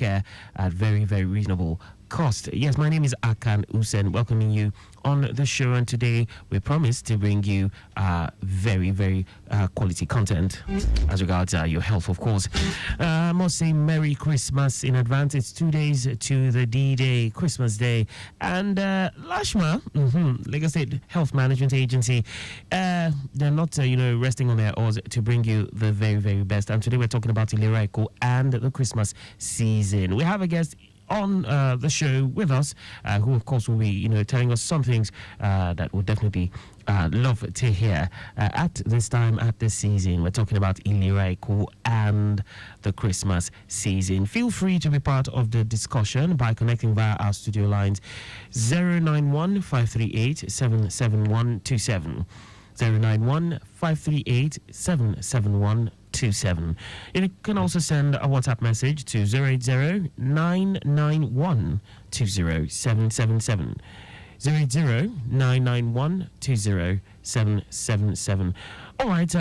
care at very, very reasonable cost. Yes, my name is Akan Usen, welcoming you on the show, and today we promise to bring you very, very quality content as regards your health, of course. I must say Merry Christmas in advance. It's 2 days to the D-Day, Christmas Day, and Lashma, Lagos State Health Management Agency, they're not, resting on their oars to bring you the very, very best. And today we're talking about ILERA EKO and the Christmas season. We have a guest on the show with us, who of course will be, telling us some things that we'll definitely love to hear at this time, at this season. We're talking about ILERA EKO and the Christmas season. Feel free to be part of the discussion by connecting via our studio lines 091 538 77127. 091-538-77127. You can also send a WhatsApp message to 080-991-20777. 080-991-20777. All right,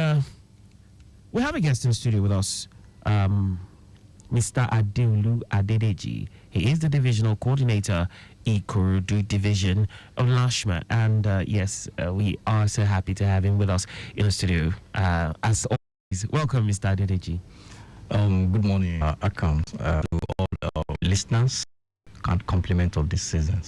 we have a guest in the studio with us, Mr. Adeolu Adedeji. He is the Divisional Coordinator, Ikorodu Division of Lashma. And yes, we are so happy to have him with us in the studio. As always, welcome, Mr. Adedeji. Good morning, Akan, to all listeners and compliments of this season.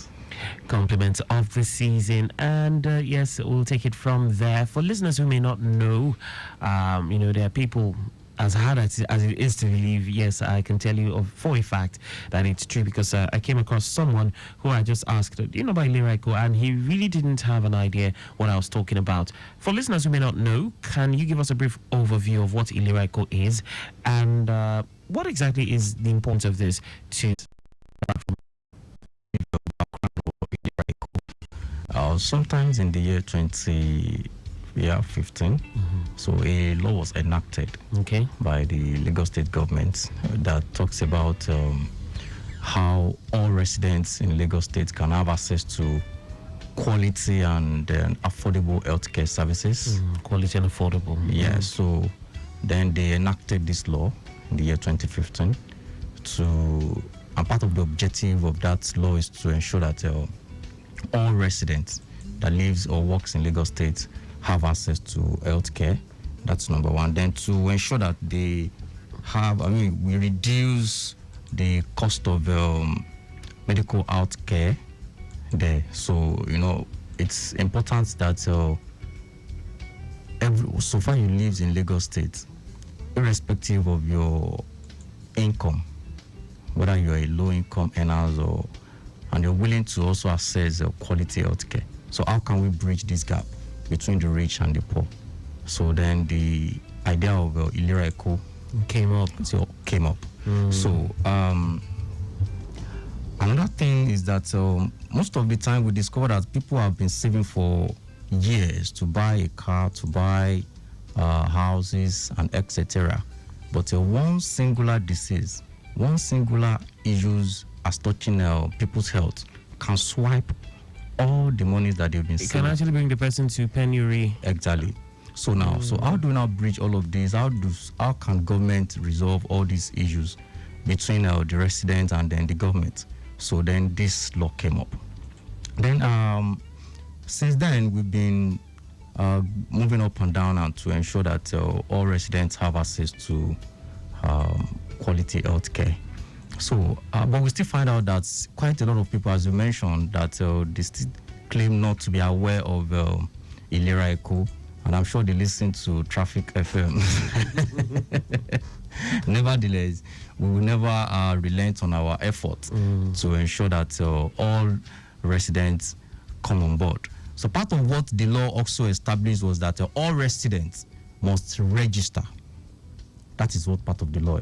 Compliments of the season, and yes, we'll take it from there. For listeners who may not know, there are people as hard as it is to believe. Yes, I can tell you for a fact that it's true, because I came across someone who I just asked, do you know about ILERA EKO? And he really didn't have an idea what I was talking about. For listeners who may not know, can you give us a brief overview of what ILERA EKO is, and what exactly is the importance of this to sometimes in the year 2015, so a law was enacted by the Lagos State government that talks about how all residents in Lagos State can have access to quality and affordable healthcare services. Quality and affordable. Yeah, so then they enacted this law in the year 2015 and part of the objective of that law is to ensure that all residents that lives or works in Lagos State have access to healthcare. That's number one. Then to ensure that they have, we reduce the cost of medical healthcare there. So, it's important that so far you live in Lagos State, irrespective of your income, whether you're a low-income earner and you're willing to also access quality healthcare. So how can we bridge this gap between the rich and the poor? So then the idea of ILERA EKO came up. So another thing is that most of the time we discover that people have been saving for years to buy a car, to buy houses and etc. But one singular disease, one singular issues as touching people's health can swipe all the monies that they've been saving. It can actually bring the person to penury. Exactly. So now, so how do we now bridge all of this? How can government resolve all these issues between the residents and then the government? So then this law came up. Then since then we've been moving up and down and to ensure that all residents have access to quality healthcare. So, but we still find out that quite a lot of people, as you mentioned, that they still claim not to be aware of ILERA EKO, and I'm sure they listen to Traffic FM. Nevertheless, we will never relent on our effort to ensure that all residents come on board. So part of what the law also established was that all residents must register. That is what part of the law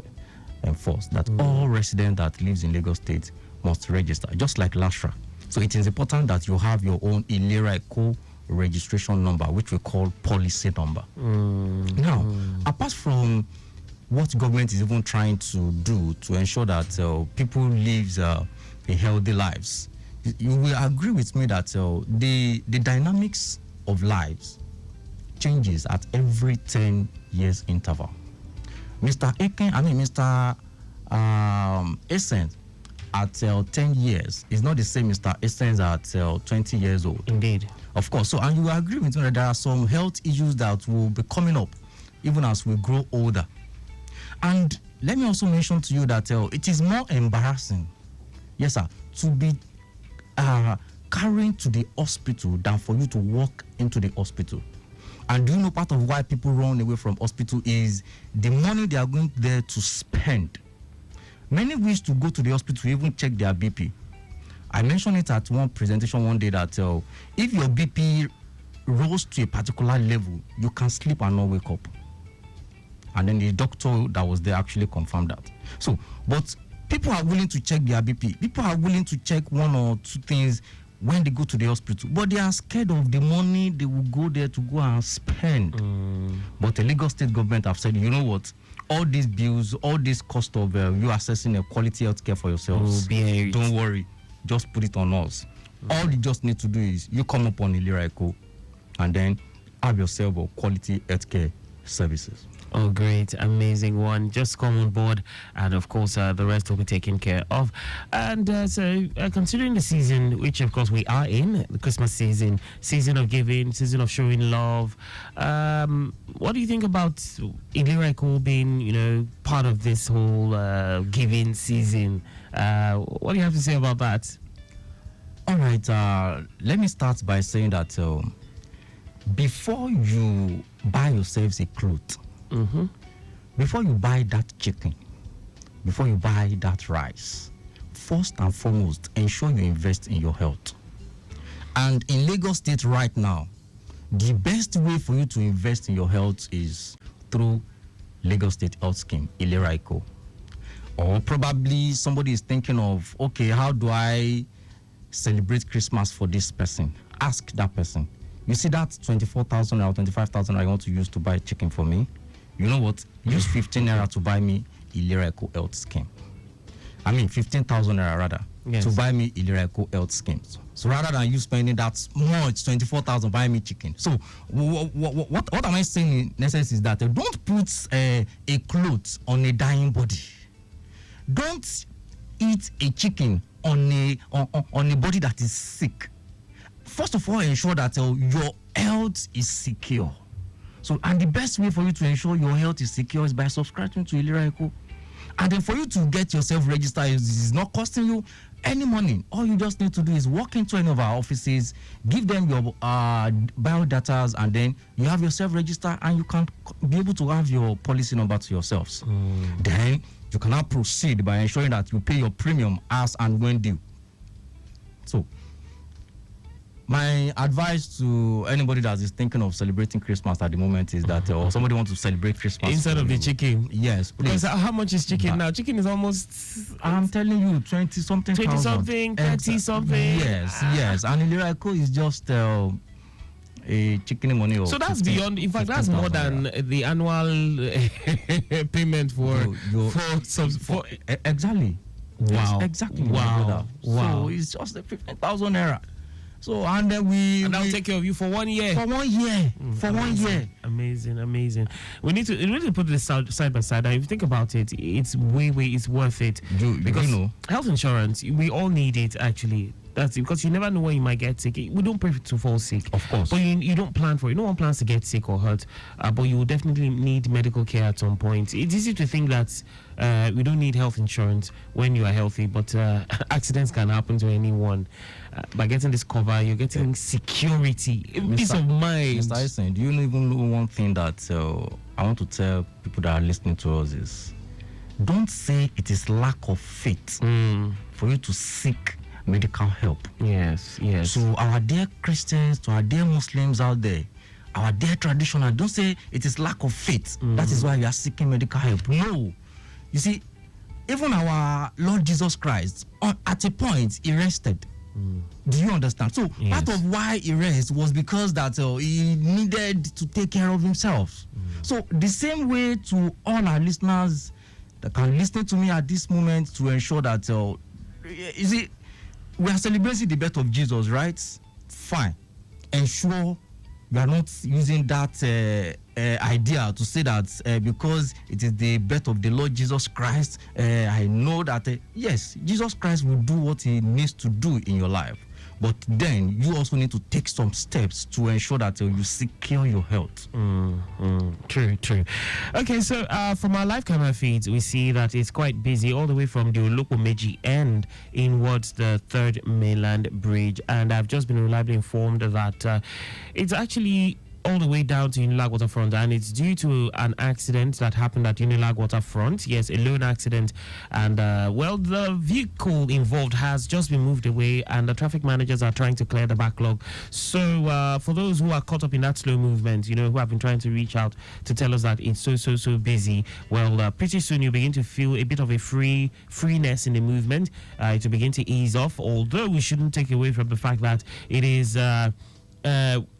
enforced, that all residents that lives in Lagos State must register, just like LASHRA. So it is important that you have your own ILERA EKO registration number, which we call policy number. Now, apart from what government is even trying to do to ensure that people live healthy lives, you will agree with me that the dynamics of lives changes at every 10 years interval. Mr. Essence at 10 years is not the same as Essence at 20 years old. Indeed. Of course. So, and you agree with me that there are some health issues that will be coming up even as we grow older. And let me also mention to you that it is more embarrassing, yes, sir, to be carrying to the hospital than for you to walk into the hospital. And do you know part of why people run away from hospital is the money they are going there to spend. Many wish to go to the hospital to even check their BP. I mentioned it at one presentation one day that if your BP rose to a particular level, you can sleep and not wake up. And then the doctor that was there actually confirmed that. So, but people are willing to check their BP. People are willing to check one or two things when they go to the hospital, but they are scared of the money they will go there to go and spend. But the Lagos state government have said, you know what? All these bills, all this cost of you accessing a quality health care for yourselves, don't worry, just put it on us. All you just need to do is you come up on ILERA EKO and then have yourself a quality health care services. Oh, great. Amazing one. Just come on board, and of course, the rest will be taken care of. And so, considering the season, which of course we are in, the Christmas season, season of giving, season of showing love, what do you think about ILERA EKO being, part of this whole giving season? What do you have to say about that? All right. Let me start by saying that before you buy yourselves a cloth, before you buy that chicken, before you buy that rice, first and foremost, ensure you invest in your health. And in Lagos State right now, the best way for you to invest in your health is through Lagos State Health Scheme, ILERA EKO. Or probably somebody is thinking of, okay, how do I celebrate Christmas for this person? Ask that person. You see that 24,000 or 25,000 I want to use to buy chicken for me? You know what? Use 15 naira to buy me ILERA EKO Health Scheme. I mean 15,000 naira rather, to buy me ILERA EKO Health Scheme. So rather than you spending that much, 24,000, buy me chicken. So what am I saying in essence is that don't put a cloth on a dying body. Don't eat a chicken on a body that is sick. First of all, ensure that your health is secure. So, and the best way for you to ensure your health is secure is by subscribing to ILERA EKO. And then for you to get yourself registered, is not costing you any money. All you just need to do is walk into any of our offices, give them your biodatas, and then you have yourself registered, and you can be able to have your policy number to yourselves. Then you can now proceed by ensuring that you pay your premium as and when due. So, my advice to anybody that is thinking of celebrating Christmas at the moment is that, or somebody wants to celebrate Christmas instead of the chicken. Yes, please. Because how much is chicken now? Chicken is almost. I'm telling you, 20-something. 20-something, 30-something. Yes. And ILERA EKO is just a chicken money. So that's beyond. In fact, that's more than the annual payment for exactly. Wow. Yes, exactly. Wow. So it's just the 15,000 naira. So and then and I'll take care of you for 1 year. For 1 year. For 1 year. Amazing. We need to put this side by side. And if you think about it, it's it's worth it. Because health insurance, we all need it actually. That's it, because you never know when you might get sick. We don't pray to fall sick, of course, but you don't plan for it. No one plans to get sick or hurt, but you will definitely need medical care at some point. It's easy to think that we don't need health insurance when you are healthy, but accidents can happen to anyone. By getting this cover, you're getting security, peace of mind. Mr. Usen, do you even know one thing that I want to tell people that are listening to us is, don't say it is lack of faith for you to seek medical help. Yes. So our dear Christians, to our dear Muslims out there, our dear traditional, don't say it is lack of faith. That is why we are seeking medical help. No. You see, even our Lord Jesus Christ, at a point, he rested. Do you understand? So part of why he rested was because that he needed to take care of himself. So the same way to all our listeners that can listen to me at this moment, to ensure that, you see, we are celebrating the birth of Jesus, right? Fine. Ensure you are not using that idea to say that because it is the birth of the Lord Jesus Christ, I know that yes, Jesus Christ will do what he needs to do in your life. But then you also need to take some steps to ensure that you secure your health. True. Okay, so from our live camera feeds, we see that it's quite busy all the way from the Olokomeji end inwards the Third Mainland Bridge. And I've just been reliably informed that it's actually all the way down to Unilag Waterfront, and it's due to an accident that happened at Unilag Waterfront. Yes, a lone accident, and the vehicle involved has just been moved away, and the traffic managers are trying to clear the backlog. So for those who are caught up in that slow movement, who have been trying to reach out to tell us that it's so busy, well, pretty soon you begin to feel a bit of a freeness in the movement. It will begin to ease off, although we shouldn't take away from the fact that it is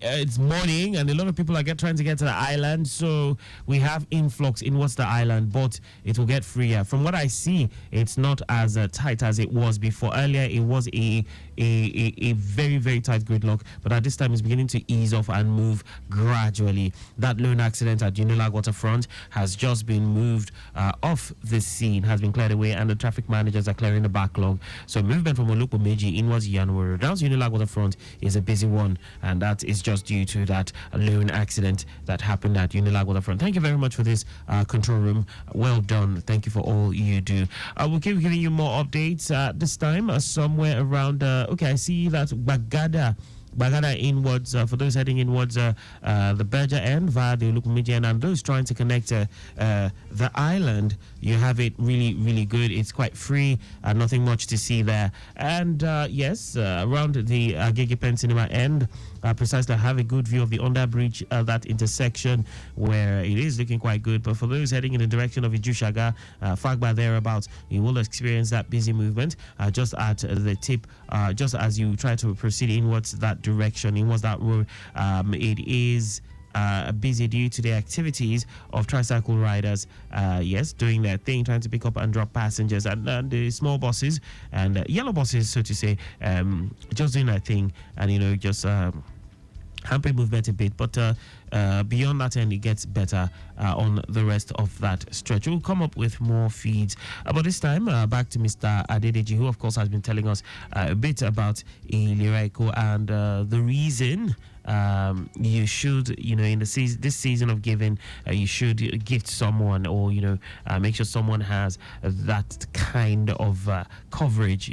it's morning and a lot of people are trying to get to the island, so we have influx in what's the island, but it will get freer. From what I see, it's not as tight as it was before. Earlier it was a very tight gridlock, but at this time it's beginning to ease off and move gradually. That lone accident at Unilag Waterfront has just been moved off the scene, has been cleared away, and the traffic managers are clearing the backlog. So movement from Olokomeji inwards Yanworo down to Unilag Waterfront is a busy one, and that is just due to that lone accident that happened at Unilag Waterfront. Thank you very much for this control room. Well done. Thank you for all you do. We'll keep giving you more updates. This time somewhere around I see that Bagada inwards, for those heading inwards the Berger end via the Olukumeji end, and those trying to connect the island, you have it really good. It's quite free, nothing much to see there. And yes, around the Agege Pen Cinema end, precisely, I have a good view of the underbridge, that intersection where it is looking quite good. But for those heading in the direction of Ijushaga, Fagba thereabouts, you will experience that busy movement just at the tip, just as you try to proceed inwards that direction, inwards that road. It is busy due to the activities of tricycle riders, yes, doing their thing, trying to pick up and drop passengers, and the small buses and yellow buses, so to say, just doing their thing, and just hampering movement a bit. But beyond that end, it gets better on the rest of that stretch. We'll come up with more feeds, but this time back to Mr. Adedeji, who of course has been telling us a bit about ILERA EKO and the reason you should, in the this season of giving, you should gift someone, or make sure someone has that kind of coverage.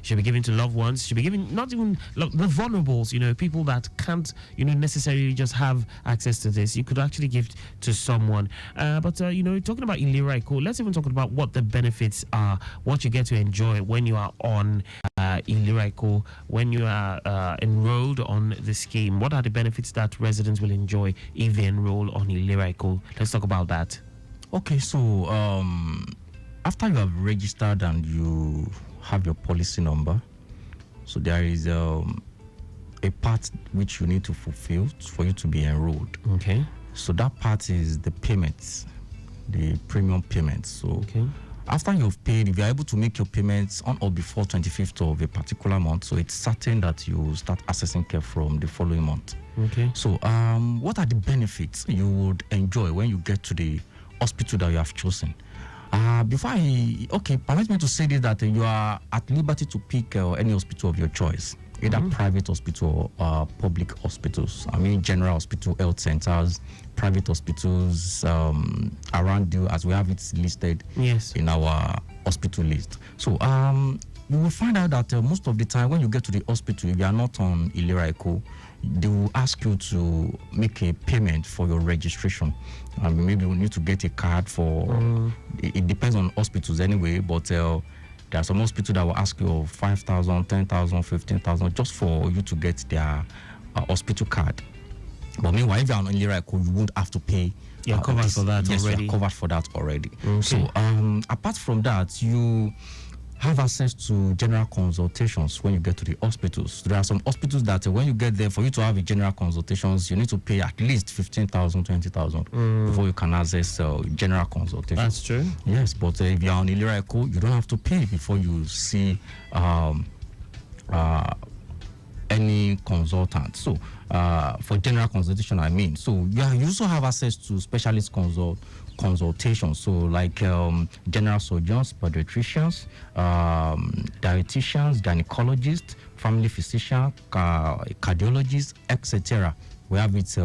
Should be given to loved ones, should be given, not even the vulnerables, people that can't necessarily just have access to this. You could actually give to someone. But talking about ILERA EKO, let's even talk about what the benefits are, what you get to enjoy when you are on ILERA EKO, when you are enrolled on the scheme. What are the benefits that residents will enjoy if they enroll on ILERA EKO? Let's talk about that. Okay, so after you have registered and you have your policy number, so there is a part which you need to fulfill for you to be enrolled. Okay. So that part is the payments, the premium payments. So okay. After you've paid, if you're able to make your payments on or before 25th of a particular month, so it's certain that you start accessing care from the following month. Okay. So what are the benefits you would enjoy when you get to the hospital that you have chosen? Permit me to say this, that you are at liberty to pick any hospital of your choice, either private hospital or public hospitals. I mean, general hospital, health centers, private hospitals around you, as we have it listed in our hospital list. So you will find out that most of the time when you get to the hospital, if you are not on ILERA EKO, they will ask you to make a payment for your registration. Maybe you need to get a card for, it depends on hospitals anyway, but there are some hospitals that will ask you 5,000, 10,000, 15,000 just for you to get their hospital card. But meanwhile, if you're on ILERA EKO, you won't have to pay. You're covered for that already. Yes, you're covered for that already. Okay. So apart from that, you have access to general consultations when you get to the hospitals. There are some hospitals that when you get there, for you to have a general consultations, you need to pay at least 15,000, 20,000 before you can access general consultations. That's true. Yes, but if you're on ILERA EKO, you don't have to pay before you see any consultant. So for general consultation, I mean, so you also have access to specialist consultation. So like general surgeons, pediatricians, dietitians, gynecologists, family physician, cardiologists, etc. We have it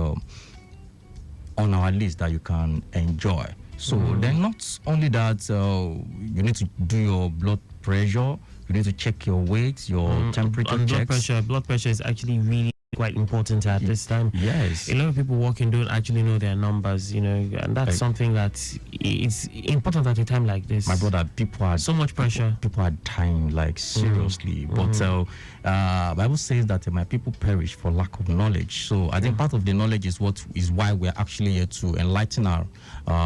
on our list that you can enjoy. So then not only that, you need to do your blood pressure, you need to check your weight, your temperature checks. Blood pressure is actually really quite important at this time. Yes. A lot of people walking don't actually know their numbers, and that's something that is important at a time like this. My brother, people are so much pressure. People are dying, like seriously. But Bible says that my people perish for lack of knowledge. So I think part of the knowledge is why we're actually here to enlighten our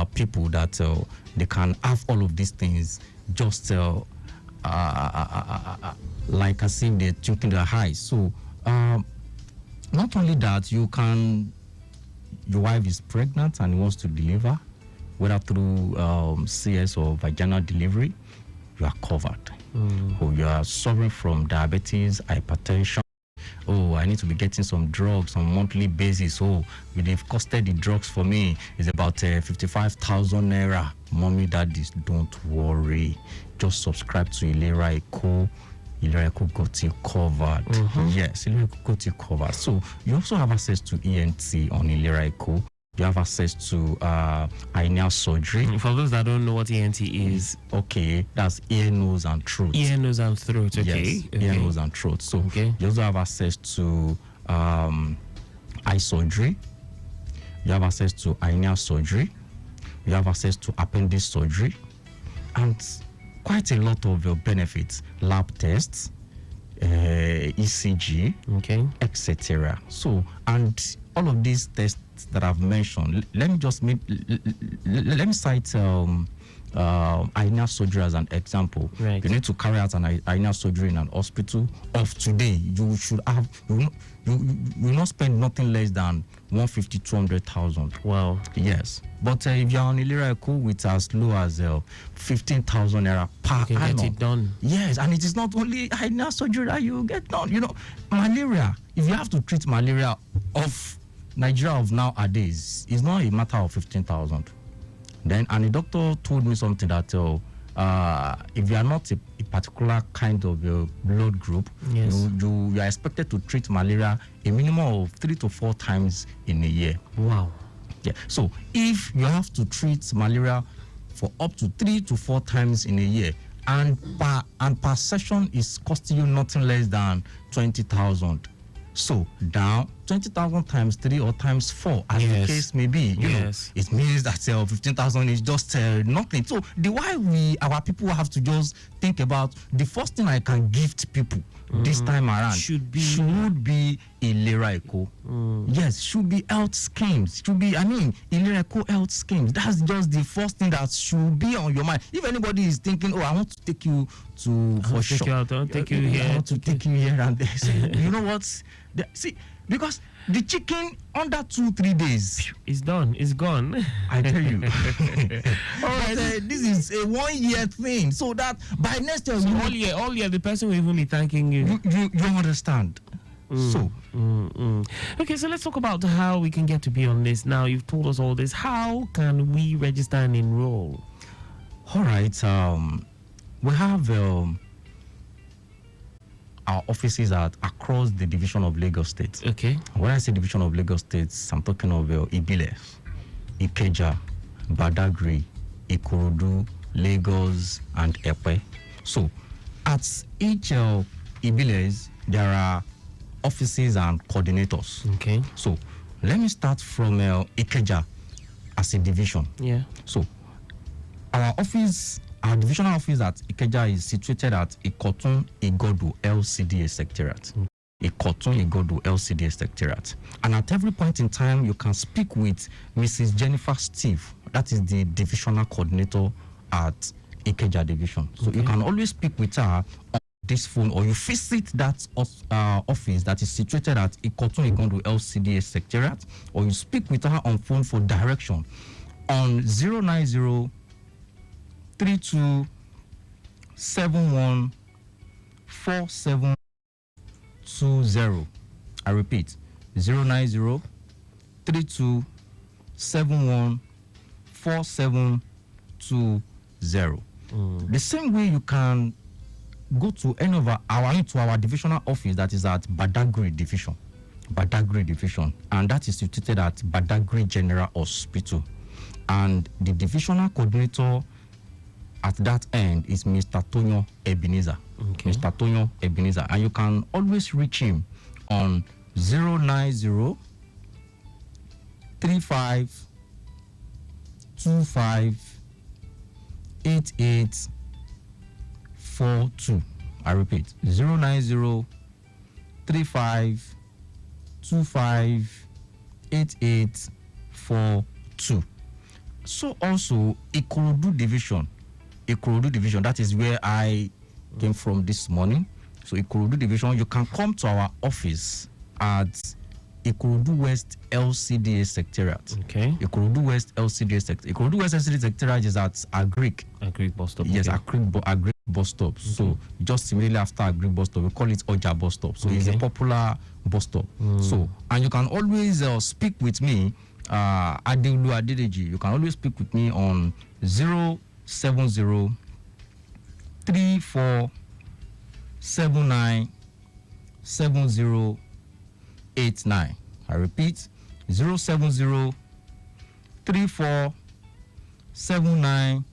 people that they can have all of these things just like as if they're thinking their high. So not only that, your wife is pregnant and wants to deliver, whether through CS or vaginal delivery, you are covered. Or you are suffering from diabetes, hypertension. Oh, I need to be getting some drugs on a monthly basis. Oh, they've costed the drugs for me. It's about 55,000 naira. Mommy, daddies, don't worry. Just subscribe to ILERA EKO. ILERA EKO got you covered. Yes, ILERA EKO got you covered. So you also have access to ENT on ILERA EKO. You have access to hernia surgery. For those that don't know what ENT is, okay, that's ear, nose, and throat. Ear, nose, and throat. Okay. Yes, ear, nose, and throat. So you also have access to eye surgery. You have access to hernia surgery. You have access to appendix surgery, and quite a lot of benefits, lab tests, ECG, etc. So, and all of these tests that I've mentioned, let me cite hernia surgery as an example. Right. You need to carry out an hernia surgery in an hospital of today. You should have you will not spend nothing less than 150, 200,000. Wow. Yes. But if you're on ILERA EKO with as low as 15,000 naira per you can annum, get it done. Yes, and it is not only hernia surgery that you get done. Malaria. If you have to treat malaria of Nigeria of nowadays, it's not a matter of 15,000. Then, and the doctor told me something that if you are not a particular kind of blood group, yes, you are expected to treat malaria a minimum of 3 to 4 times in a year. Wow. Yeah. So if you have to treat malaria for up to 3 to 4 times in a year, and per session is costing you nothing less than 20,000. So now 20,000 times 3 or times 4, as the case may be, you know, it means that 15,000 is just nothing. So the why our people have to just think about the first thing I can gift people this time around should be ILERA EKO. Yes, should be health schemes. Should be, ILERA EKO health schemes. That's just the first thing that should be on your mind. If anybody is thinking, oh, I want to take you to for sure, I want to take you here and there. So, you know what? See, because the chicken under 2-3 days is done, it's gone. I tell you. All right, this is a 1 year thing, so that by next year, all year, the person will even be thanking you. You understand? Okay, so let's talk about how we can get to be on this. Now you've told us all this. How can we register and enroll? All right, we have our offices are across the division of Lagos State. Okay. When I say division of Lagos State, I'm talking of Ibile, Ikeja, Badagry, Ikorodu, Lagos, and Epe. So, at each Ibiles, there are offices and coordinators. Okay. So, let me start from Ikeja as a division. Yeah. So, our divisional office at Ikeja is situated at Ikorodu LCDA Secretariat. Ikorodu LCDA Secretariat. And at every point in time, you can speak with Mrs. Jennifer Steve. That is the divisional coordinator at Ikeja Division. So you can always speak with her on this phone, or you visit that office that is situated at Ikorodu LCDA Secretariat, or you speak with her on phone for direction on 090 3271 47 4720. I repeat, 090 32 71 4720. The same way you can go to any of our divisional office that is at Badagry Division, and that is situated at Badagry General Hospital. And the divisional coordinator at that end is Mr. Tonyo Ebenezer. Okay. Mr. Tonyo Ebenezer. And you can always reach him on 090 35 25 8842. I repeat, 090 35 25 8842. So also Ikorodu Division, that is where I came from this morning. So Ikorodu Division, you can come to our office at Ikorodu West LCDA Secretariat. Okay. Ikorodu West LCDA Secretariat. Ikorodu West LCDA Secretariat is at Agric. Agric bus stop. Yes, okay. Agric bus stop. Okay. So just immediately after Agric bus stop, we call it Oja bus stop. So it's a popular bus stop. So, and you can always speak with me, Adeolu Adedeji. You can always speak with me on 070 34 79 7089. I repeat, 070 34 79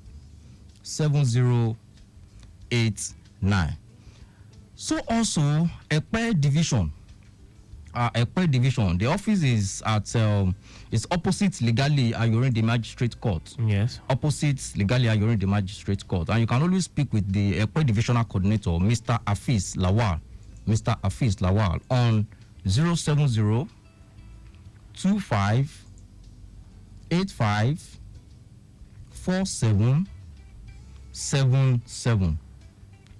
7089. So also Ekpe Division. Ekpe Division. The office is at it's opposite Legally Ayorin the Magistrate Court. Yes. Opposite Legally Ayorin the Magistrate Court. And you can always speak with the Ekpe Divisional Coordinator, Mr. Afis Lawal. Mr. Afis Lawal on 070 25 85 47 77.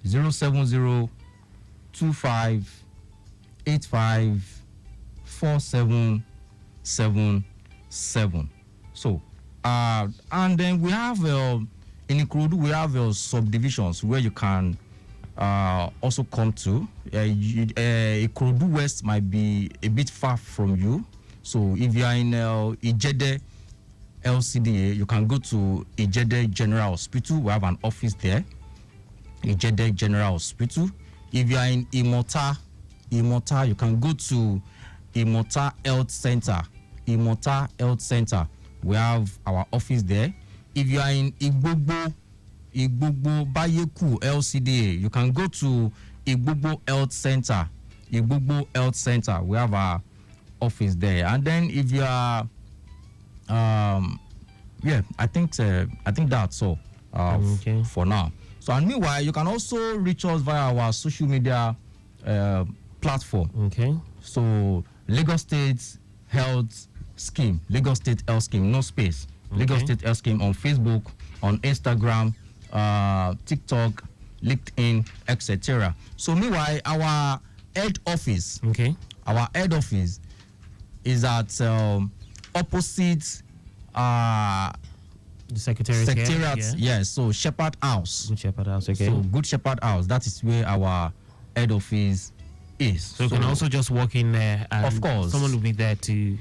070 25 85 47 77. So and then we have in Ikorodu we have subdivisions where you can also come to. Ikorodu West might be a bit far from you. So if you are in Ijede LCDA, you can go to Ijede General Hospital. We have an office there. Ijede General Hospital. If you are in Imota, you can go to Imota Health Center. Imota Health Center. We have our office there. If you are in Igbogbo Bayeku LCDA, you can go to Igbogbo Health Center. Igbogbo Health Center. We have our office there. And then if you are I think that's all for now. So and meanwhile, you can also reach us via our social media platform. Okay. So Lagos State Health Scheme, no space. Okay. Lagos State Health Scheme on Facebook, on Instagram, TikTok, LinkedIn, etc. So meanwhile, our head office, is at opposite the secretariat. Yes. So Shepherd House. Good Shepherd House. Okay. So Good Shepherd House. That is where our head office is. So you can also just walk in there, and of course, someone will be there to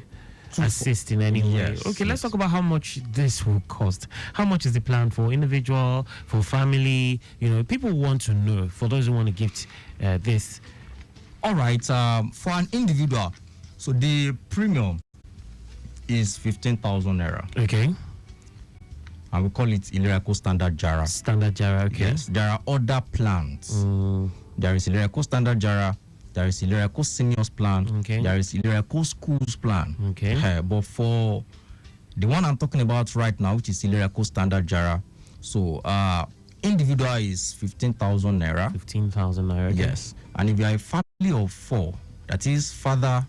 assist in any way. Yes, okay, let's talk about how much this will cost. How much is the plan for individual, for family? You know, people want to know. For those who want to gift this. All right. For an individual, so the premium is 15,000 naira. Okay. And we call it ILERA EKO Standard Jara. Standard Jara. Okay. Yes. There are other plans. There is ILERA EKO Standard Jara. There is ILERA EKO Seniors Plan. Okay. There is ILERA EKO Schools Plan. Okay. But for the one I'm talking about right now, which is ILERA EKO Standard Jara, so individual is 15,000 naira. 15,000 naira. Okay. Yes. And if you are a family of 4, that is father,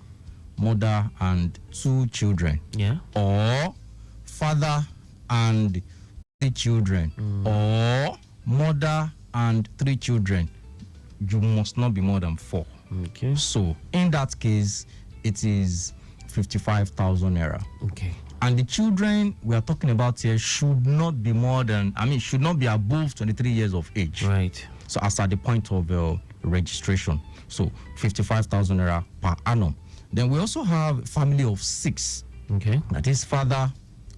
mother, and 2 children. Yeah. Or father and 3 children. Or mother and 3 children. You must not be more than 4. Okay. So in that case, it is 55,000 naira. Okay. And the children we are talking about here should not be above 23 years of age. Right. So as at the point of registration. So 55,000 naira per annum. Then we also have a family of 6. Okay. That is father,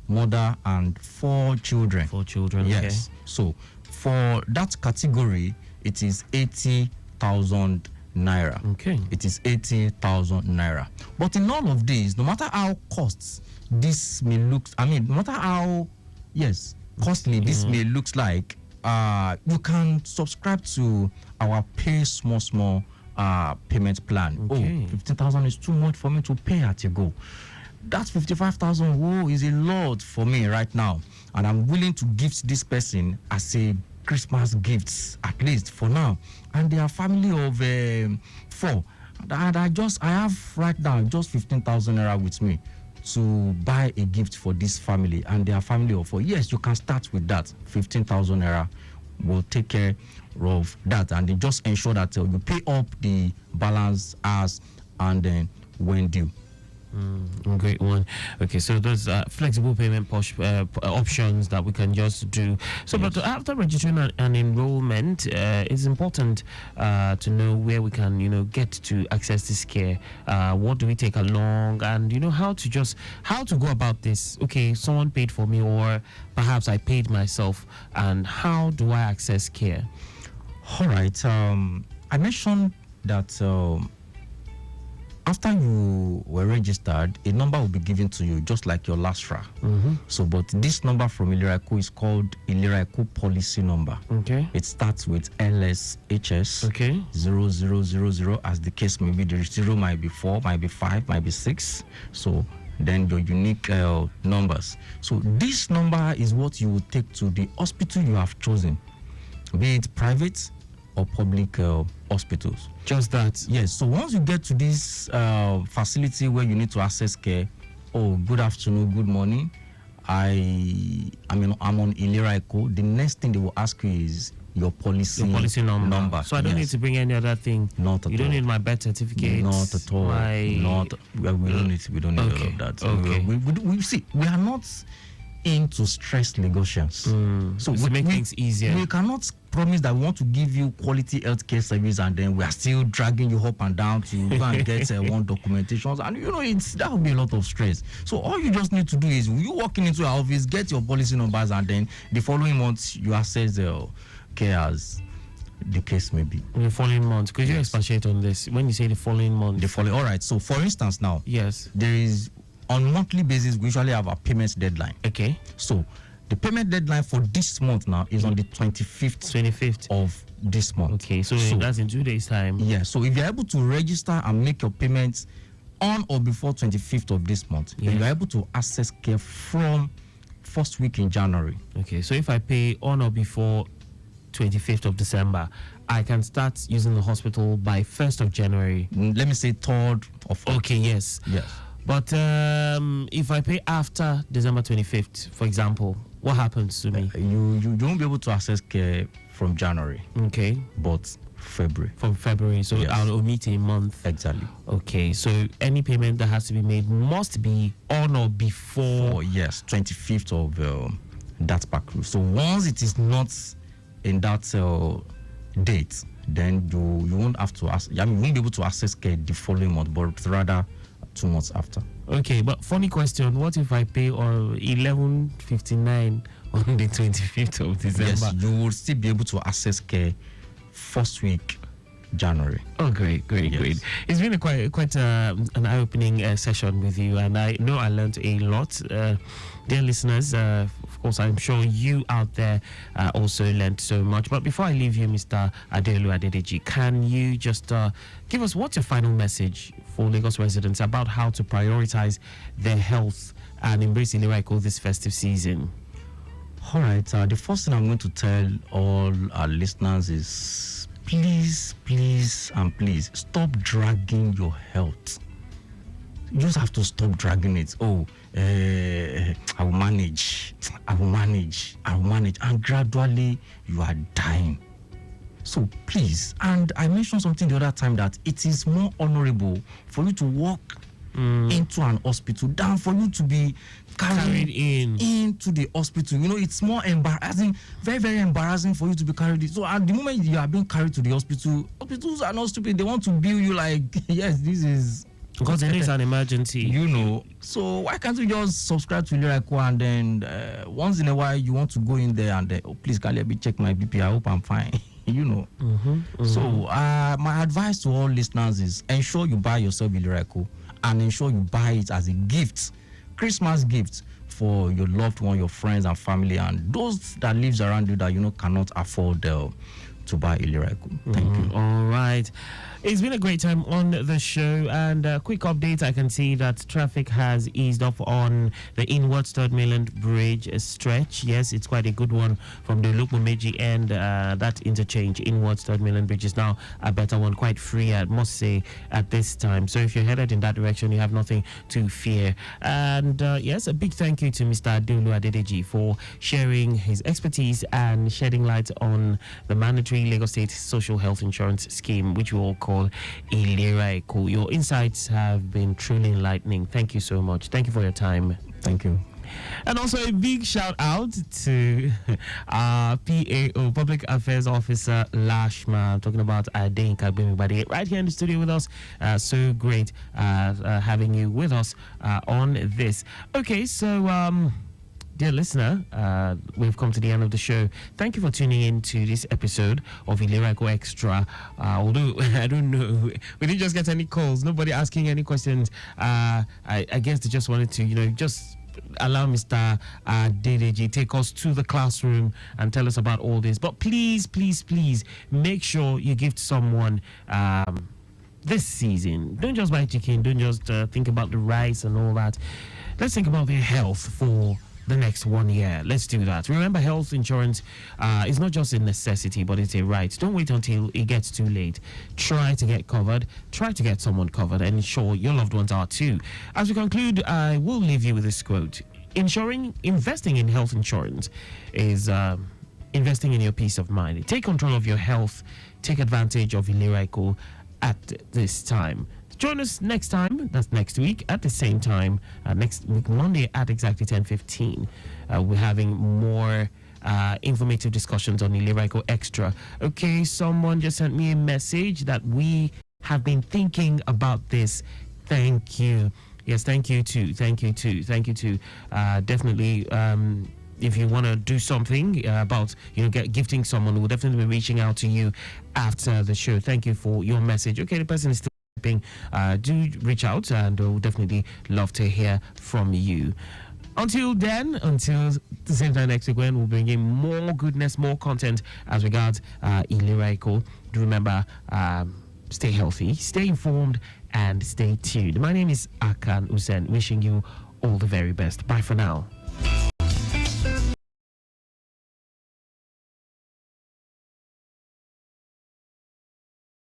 mother, and 4 children. 4 children. Yes. So for that category, it is 80,000 naira. Okay. It is 80,000 naira. But in all of these, no matter how costs this may look, no matter how costly this may look like, you can subscribe to our pay small payment plan. Okay. 15,000 is too much for me to pay at a go. That 55,000 is a lot for me right now, and I'm willing to gift this person as a Christmas gifts, at least for now. And they are family of 4, and I have right now just 15,000 naira with me to buy a gift for this family, and they are family of 4. Yes, you can start with that. 15,000 naira will take care of that, and they just ensure that you pay up the balance as and then when due. Great one. Okay, so those flexible payment options that we can just do. So, Yes. but after registering an enrollment, it's important to know where we can, get to access this care. What do we take along, and how to go about this? Okay, someone paid for me, or perhaps I paid myself, and how do I access care? All right. I mentioned that after you were registered, a number will be given to you, just like your last RA. So, but this number from ILERA EKO is called ILERA EKO policy number. Okay. It starts with LSHS. Okay. 0000, as the case may be. The 0 might be 4, might be 5, might be 6. So then your unique numbers. So this number is what you will take to the hospital you have chosen, be it private or public hospitals. Just that. Yes. So once you get to this facility where you need to access care, good afternoon, good morning, I'm on ILERA EKO. The next thing they will ask you is your policy number. So I don't need to bring any other thing. Not at all. You don't need my birth certificate. Not at all. We don't need all of that. Okay. We see, we are not into stress negotiations. So to make things easier. We cannot promise that we want to give you quality healthcare service, and then we are still dragging you up and down to go and get one documentations, and that will be a lot of stress. So all you just need to do is, you walking into our office, get your policy numbers, and then the following month you access the care as the case may be. The following month, could you expatiate on this? When you say the following month, all right. So for instance, now there is, on monthly basis, we usually have a payment deadline. Okay. So the payment deadline for this month now is on the 25th of this month. Okay, so that's in 2 days' time. Yeah, so if you're able to register and make your payments on or before 25th of this month, then you're able to access care from first week in January. Okay, so if I pay on or before 25th of December, I can start using the hospital by 1st of January. Let me say 3rd of. Okay, yes. But if I pay after December 25th, for example, what happens to me? You won't be able to access care from January. Okay. But February. From February, so I'll omit a month. Exactly. Okay, so any payment that has to be made must be on or before. 25th of that back. So once it is not in that date, then you won't have to you won't be able to access care the following month, but rather 2 months after. Okay, but funny question, what if I pay on 11:59 on the 25th of December? Yes, you will still be able to access care first week January. Oh, great. It's been quite an eye-opening session with you, and I know I learned a lot. Dear listeners, of course, I'm sure you out there also learned so much. But before I leave you, Mr. Adeolu Adedeji, can you just give us what's your final message for Lagos residents about how to prioritize their health and embrace ILERA EKO this festive season? All right. The first thing I'm going to tell all our listeners is, please stop dragging your health. You just have to stop dragging it. I will manage. And gradually you are dying. So please, and I mentioned something the other time, that it is more honorable for you to walk into an hospital than for you to be carried into the hospital. You know, it's more embarrassing, very, very embarrassing for you to be carried. So at the moment you are being carried to the hospital, hospitals are not stupid. They want to bill you like, yes, this is... Because it is an emergency. You know. So why can't you just subscribe to ILERA EKO and then once in a while you want to go in there and oh, please, can let me check my BP? I hope I'm fine. You know. So my advice to all listeners is ensure you buy yourself ILERA EKO and ensure you buy it as a gift, Christmas gift for your loved one, your friends and family, and those that lives around you that you know cannot afford to buy ILERA EKO. Thank you. All right. It's been a great time on the show, and a quick update. I can see that traffic has eased up on the inwards Third Mainland Bridge stretch. Yes, it's quite a good one from the Lukmumeji end. That interchange inwards Third Mainland Bridge is now a better one, quite free, I must say, at this time. So if you're headed in that direction, you have nothing to fear. And yes, a big thank you to Mr. Adeolu Adedeji for sharing his expertise and shedding light on the mandatory Lagos State Social Health Insurance Scheme, which we all call ILERA EKO. Your insights have been truly enlightening. Thank you so much. Thank you for your time. Thank you. And also a big shout out to our PAO, Public Affairs Officer Lashma, talking about Adedeji right here in the studio with us. So great having you with us on this. Okay, so dear listener, we've come to the end of the show. Thank you for tuning in to this episode of ILERA EKO Extra. Although I don't know, we didn't just get any calls, nobody asking any questions. I guess they just wanted to, just allow Mr. Adedeji take us to the classroom and tell us about all this. But please, please, please make sure you gift someone this season. Don't just buy chicken. Don't just think about the rice and all that. Let's think about their health for the next 1 year. Let's do that. Remember, health insurance is not just a necessity, but it's a right. Don't wait until it gets too late. Try to get covered. Try to get someone covered, and ensure your loved ones are too. As we conclude, I will leave you with this quote: investing in health insurance is investing in your peace of mind. Take control of your health. Take advantage of ILERA EKO at this time. Join us next time, that's next week, at the same time, next week, Monday at exactly 10:15. We're having more informative discussions on ILERA EKO Extra. Okay, someone just sent me a message that we have been thinking about this. Thank you. Yes, thank you too. Thank you too. Thank you too. Definitely. If you want to do something about, gifting someone, we'll definitely be reaching out to you after the show. Thank you for your message. Okay, the person is still typing. Do reach out, and we'll definitely love to hear from you. Until then, until the same time next week, when we'll bring in more goodness, more content as regards ILERA EKO. Do remember, stay healthy, stay informed, and stay tuned. My name is Akan Usen, wishing you all the very best. Bye for now.